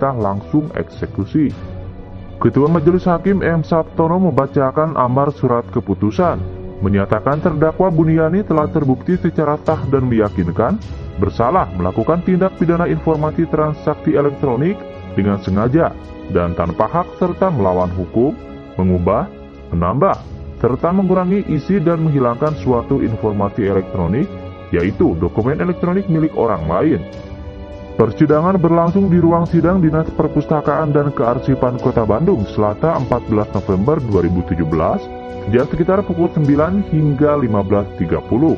perintah langsung eksekusi. Ketua Majelis Hakim M. Sabtono membacakan amar surat keputusan, menyatakan terdakwa Buniani telah terbukti secara sah dan meyakinkan bersalah melakukan tindak pidana informasi transaksi elektronik dengan sengaja dan tanpa hak serta melawan hukum, mengubah, menambah, serta mengurangi isi dan menghilangkan suatu informasi elektronik, yaitu dokumen elektronik milik orang lain. Persidangan berlangsung di ruang sidang Dinas Perpustakaan dan Kearsipan Kota Bandung, Selasa 14 November 2017, sejak sekitar pukul 9 hingga 15.30.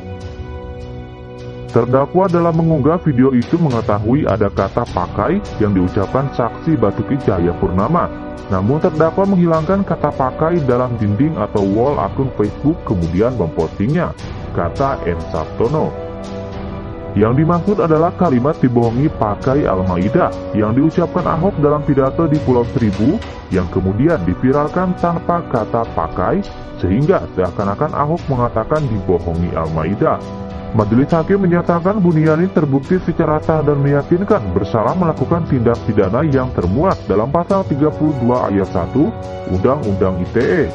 Terdakwa dalam mengunggah video itu mengetahui ada kata pakai yang diucapkan saksi Basuki Cahayapurnama. Namun terdakwa menghilangkan kata pakai dalam dinding atau wall akun Facebook kemudian mempostingnya, kata M. Sabtono. Yang dimaksud adalah kalimat dibohongi pakai Al-Maidah yang diucapkan Ahok dalam pidato di Pulau Seribu yang kemudian diviralkan tanpa kata pakai sehingga seakan-akan Ahok mengatakan dibohongi Al-Maidah. Majelis Hakim menyatakan Buniani terbukti secara sah dan meyakinkan bersalah melakukan tindak pidana yang termuat dalam pasal 32 ayat 1 Undang-Undang ITE.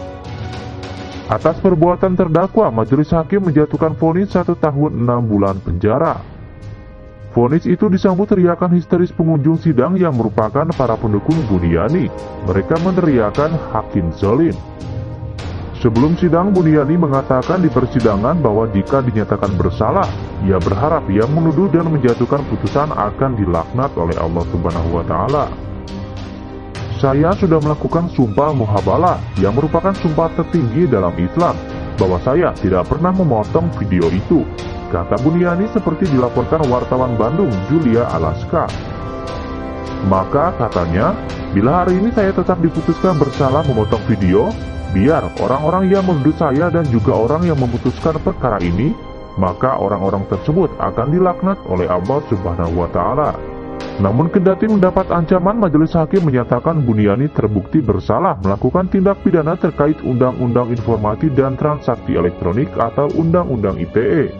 Atas perbuatan terdakwa, Majelis Hakim menjatuhkan vonis 1 tahun 6 bulan penjara. Vonis itu disambut teriakan histeris pengunjung sidang yang merupakan para pendukung Buniani. Mereka meneriakan hakim zalim. Sebelum sidang, Buniani mengatakan di persidangan bahwa jika dinyatakan bersalah, ia berharap yang menuduh dan menjatuhkan putusan akan dilaknat oleh Allah Subhanahu wa Ta'ala. Saya sudah melakukan sumpah muhabalah yang merupakan sumpah tertinggi dalam Islam, bahwa saya tidak pernah memotong video itu, kata Buniani seperti dilaporkan wartawan Bandung Julia Alaska. Maka katanya, bila hari ini saya tetap diputuskan bersalah memotong video, biar orang-orang yang menuduh saya dan juga orang yang memutuskan perkara ini, maka orang-orang tersebut akan dilaknat oleh Allah Subhanahu wa Ta'ala. Namun kendati mendapat ancaman, Majelis Hakim menyatakan Buniani terbukti bersalah melakukan tindak pidana terkait Undang-Undang Informasi dan Transaksi Elektronik atau Undang-Undang ITE.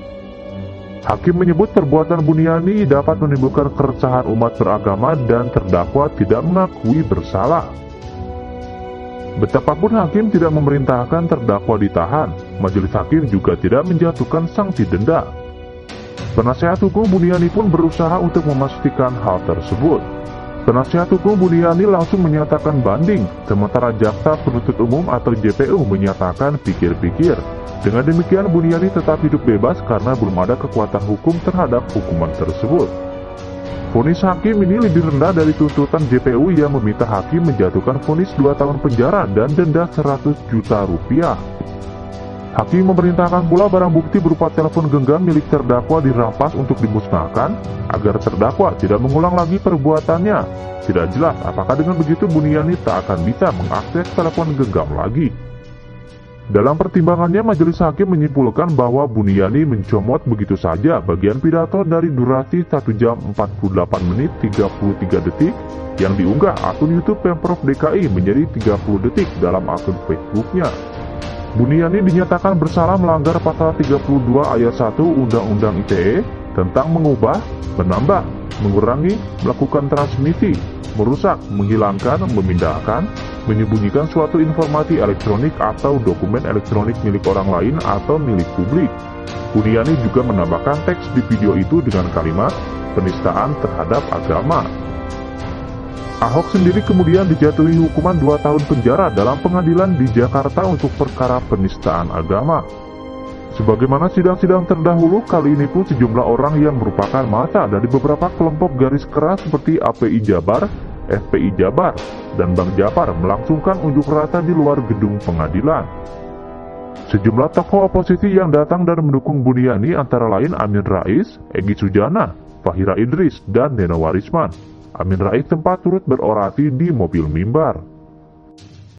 Hakim menyebut perbuatan Buniani dapat menimbulkan keresahan umat beragama dan terdakwa tidak mengakui bersalah. Betapapun hakim tidak memerintahkan terdakwa ditahan, Majelis Hakim juga tidak menjatuhkan sanksi denda. Penasehat hukum Buniani pun berusaha untuk memastikan hal tersebut. Penasehat hukum Buniani langsung menyatakan banding, sementara jaksa penuntut umum atau JPU menyatakan pikir-pikir. Dengan demikian Buniani tetap hidup bebas karena belum ada kekuatan hukum terhadap hukuman tersebut. Vonis hakim ini lebih rendah dari tuntutan JPU yang meminta hakim menjatuhkan vonis 2 tahun penjara dan denda 100 juta rupiah. Hakim memerintahkan pula barang bukti berupa telepon genggam milik terdakwa dirampas untuk dimusnahkan agar terdakwa tidak mengulang lagi perbuatannya. Tidak jelas apakah dengan begitu Buniani tak akan bisa mengakses telepon genggam lagi. Dalam pertimbangannya, Majelis Hakim menyimpulkan bahwa Buniani mencomot begitu saja bagian pidato dari durasi 1 jam 48 menit 33 detik yang diunggah akun YouTube Pemprov DKI menjadi 30 detik dalam akun Facebooknya. Buniani dinyatakan bersalah melanggar pasal 32 ayat 1 Undang-Undang ITE tentang mengubah, menambah, mengurangi, melakukan transmisi, merusak, menghilangkan, memindahkan, menyembunyikan suatu informasi elektronik atau dokumen elektronik milik orang lain atau milik publik. Buniani juga menambahkan teks di video itu dengan kalimat penistaan terhadap agama. Ahok sendiri kemudian dijatuhi hukuman 2 tahun penjara dalam pengadilan di Jakarta untuk perkara penistaan agama. Sebagaimana sidang-sidang terdahulu, kali ini pun sejumlah orang yang merupakan massa dari beberapa kelompok garis keras seperti API Jabar, FPI Jabar, dan Bang Japar melangsungkan unjuk rasa di luar gedung pengadilan. Sejumlah tokoh oposisi yang datang dan mendukung Buniani antara lain Amin Rais, Egy Sujana, Fahira Idris, dan Neno Warisman. Amin Rais sempat turut berorasi di mobil mimbar.